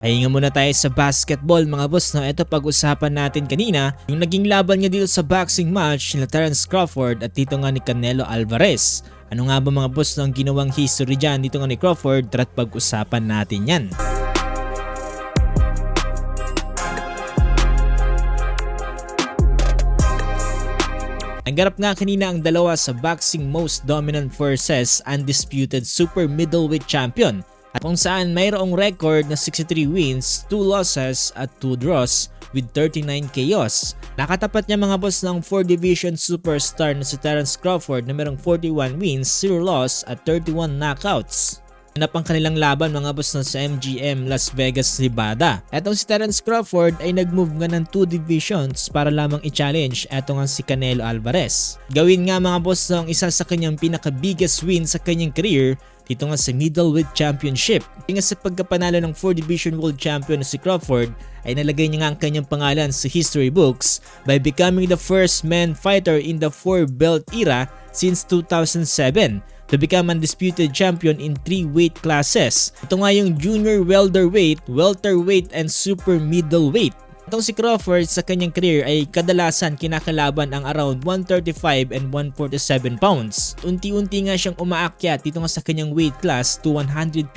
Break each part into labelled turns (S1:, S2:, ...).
S1: Pahinga muna tayo sa basketball mga boss. No? Ito pag-usapan natin kanina yung naging laban niya dito sa boxing match ni Terence Crawford at dito nga ni Canelo Alvarez. Ano nga ba mga boss ang ginawang history dyan dito nga ni Crawford? Tara't pag-usapan natin yan. Nagganap nga kanina ang dalawa sa boxing most dominant versus undisputed super middleweight champion. At kung saan mayroong record na 63 wins, 2 losses at 2 draws with 39 KOs. Nakatapat niya mga boss ng 4 division superstar na si Terence Crawford na mayroong 41 wins, 0 loss at 31 knockouts. Hanap ang kanilang laban mga boss na sa MGM Las Vegas, Nevada. Etong si Terence Crawford ay nag-move nga ng 2 divisions para lamang i-challenge etong si Canelo Alvarez. Gawin nga mga boss ng isa sa kanyang pinaka-biggest win sa kanyang career dito nga sa middleweight championship. Nga sa pagkapanalo ng 4 division world champion na si Crawford ay nalagay niya nga ang kanyang pangalan sa history books by becoming the first man fighter in the 4 belt era since 2007 to become undisputed champion in 3 weight classes. Ito nga yung junior welterweight, welterweight and super middleweight. Itong si Crawford sa kanyang career ay kadalasan kinakalaban ang around 135 and 147 pounds. Unti-unti nga siyang umaakyat dito nga sa kanyang weight class to 154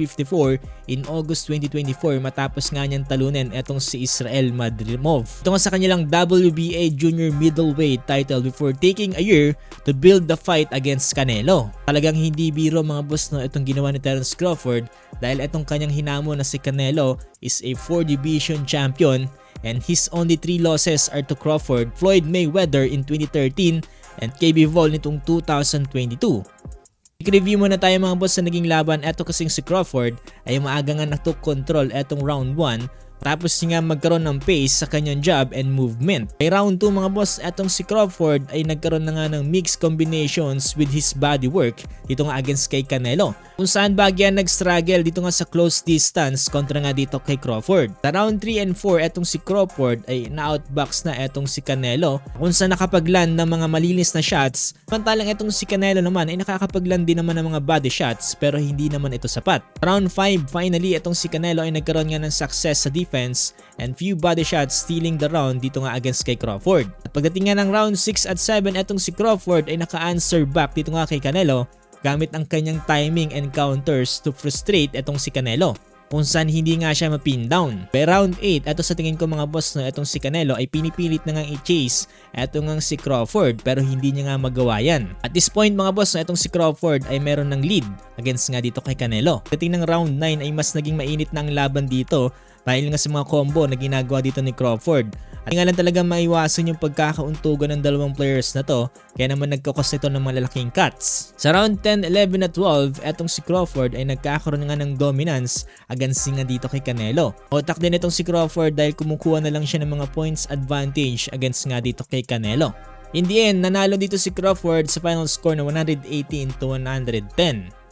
S1: in August 2024 matapos nga niyang talunin etong si Israel Madrimov. Ito nga sa kanilang WBA junior middleweight title before taking a year to build the fight against Canelo. Talagang hindi biro mga boss no itong ginawa ni Terence Crawford dahil itong kanyang hinamo na si Canelo is a 4 division champion and his only 3 losses are to Crawford, Floyd Mayweather in 2013 and KB Vol nitong 2022. I-review muna tayo mga boss sa naging laban. Eto kasing si Crawford ay maaga nga na-took control etong round 1 tapos nga magkaroon ng pace sa kanyang jab and movement. Kay round 2 mga boss, etong si Crawford ay nagkaroon na nga ng mixed combinations with his body work dito nga against kay Canelo. Kung saan bagya nag-struggle dito nga sa close distance kontra nga dito kay Crawford. Sa round 3 and 4, etong si Crawford ay na-outbox na etong si Canelo kung saan nakapagland ng mga malinis na shots. Pantalang etong si Canelo naman ay nakakapagland din naman ng mga body shots pero hindi naman ito sapat. Round 5, finally etong si Canelo ay nagkaroon nga ng success sa defense and few body shots stealing the round dito nga against kay Crawford. At pagdating nga ng round 6 at 7, etong si Crawford ay naka-answer back dito nga kay Canelo gamit ang kanyang timing and counters to frustrate etong si Canelo kung saan hindi nga siya mapin down. By round 8, eto sa tingin ko mga boss na etong si Canelo ay pinipilit na nga i-chase eto nga si Crawford pero hindi niya nga magawa yan. At this point mga boss na etong si Crawford ay meron ng lead against nga dito kay Canelo. Pagdating ng round 9 ay mas naging mainit na ang laban dito dahil nga sa mga combo na ginagawa dito ni Crawford. At nga lang talaga maiwasan yung pagkakauntugan ng dalawang players na to kaya naman nagkakos ito ng malalaking cuts. Sa round 10, 11 at 12, etong si Crawford ay nagkakaroon nga ng dominance against nga dito kay Canelo. Otak din itong si Crawford dahil kumukuha na lang siya ng mga points advantage against nga dito kay Canelo. In the end, nanalo dito si Crawford sa final score na 118 to 110.